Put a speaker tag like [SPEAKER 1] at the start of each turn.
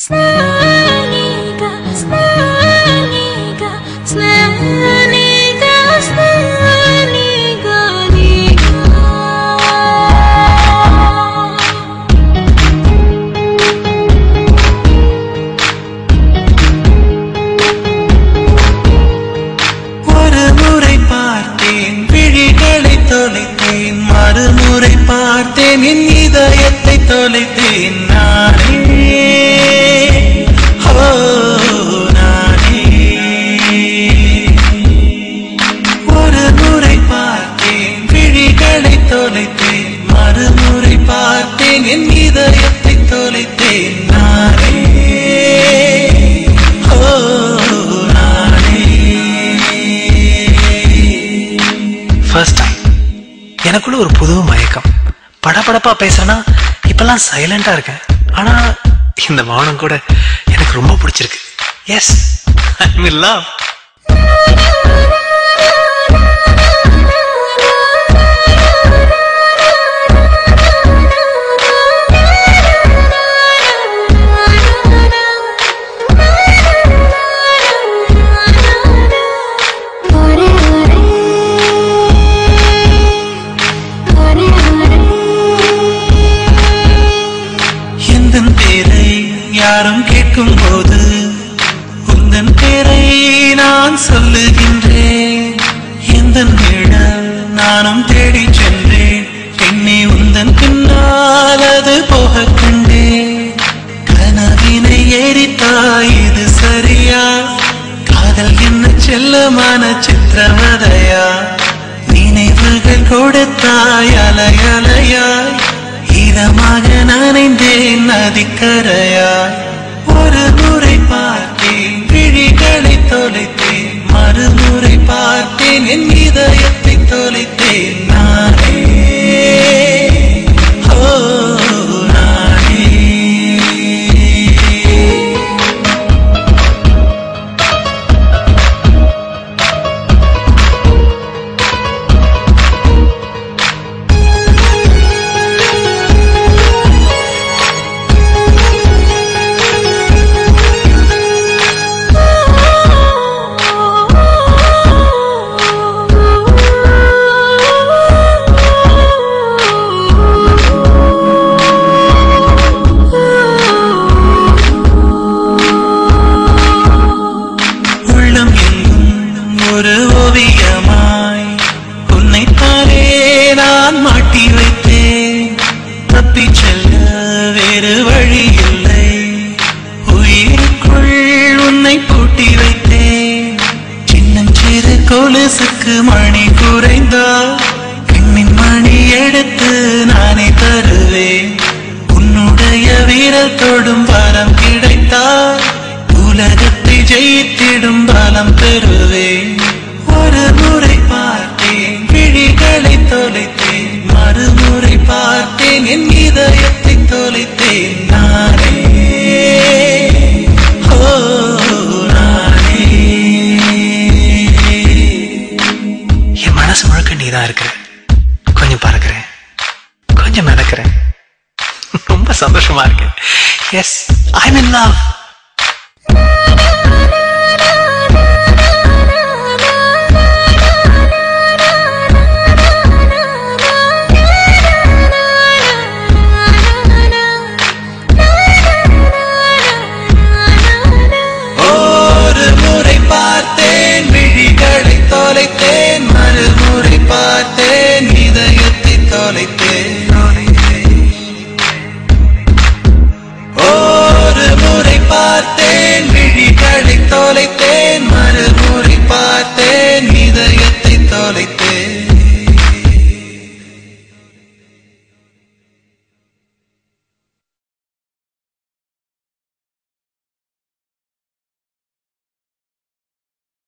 [SPEAKER 1] Snäniga, snäniga, snäniga, snäniga niga.
[SPEAKER 2] ஒரு முறை பார்த்தேன் விழிகளை தொலைத்தேன், மறுமுறை பார்த்தேன் என் இதயத்தை தொலைத்தேன் நானே. ஒரு முறை பார்த்தேன் விழிகளை தொலைத்தேன், மறுமுறை பார்த்தேன் என் இதயத்தை தொலைத்தேன் நானே. ஃபர்ஸ்ட் டைம் எனக்குள்ள ஒரு புது மயக்கம். படபடப்பா பேசுறேன்னா இப்பெல்லாம் சைலண்டா இருக்கேன். ஆனா இந்த மௌனம் கூட எனக்கு ரொம்ப பிடிச்சிருக்கு. Yes, I will love. யாரும் கேட்கும் போது உந்தன் பேரை நான் சொல்லுகின்றேன். எந்த நிழல் நானும் தேடி சென்றேன், என்னை உந்தன் பின்னால் அது போக கண்டேன். கனவினை ஏறித்தாய், இது சரியா? காதல் என்ன செல்லமான சித்திரவதையா? நினைவுகள் கொடுத்தாய் அலையலையாய், இதமாக நனைந்தேன் நதிக்கரையாய். ஒரு முறை பார்த்தேன் விழிகளை தொலைத்தேன், மறுமுறை பார்த்தேன் என் இதயத்தை தொலைத்தேன் நானே. நானே. ஒரு ஓவியமாய் உன்னைத்தானே நான் மாட்டி வைத்தேன். தப்பி செல்ல வேறு வழி இல்லை, உயிருக்குள் உன்னை பூட்டி வைத்தேன். சின்னஞ்சிறு கொலுசுக்கு மணி குறைந்தால் கண்ணின் மணி எடுத்து நானே தருவேன். உன்னுடைய வீரல் தொடும் வரம் கிடைத்தால் உலகத்தை ஜெயித்திடும் பலம் பெறுவேன். ஒரு முறை பார்த்தேன் விழிகளை தொலைத்தேன், மறுமுறை பார்த்தேன் என் இதயத்தை தொலைத்தேன் நானே. நானே. என் மனசு முழுக்க நீதான் இருக்கிற. கொஞ்சம் பறக்கிறேன், கொஞ்சம் மிதக்கிறேன். ரொம்ப சந்தோஷமா இருக்கு. Yes, I am in love.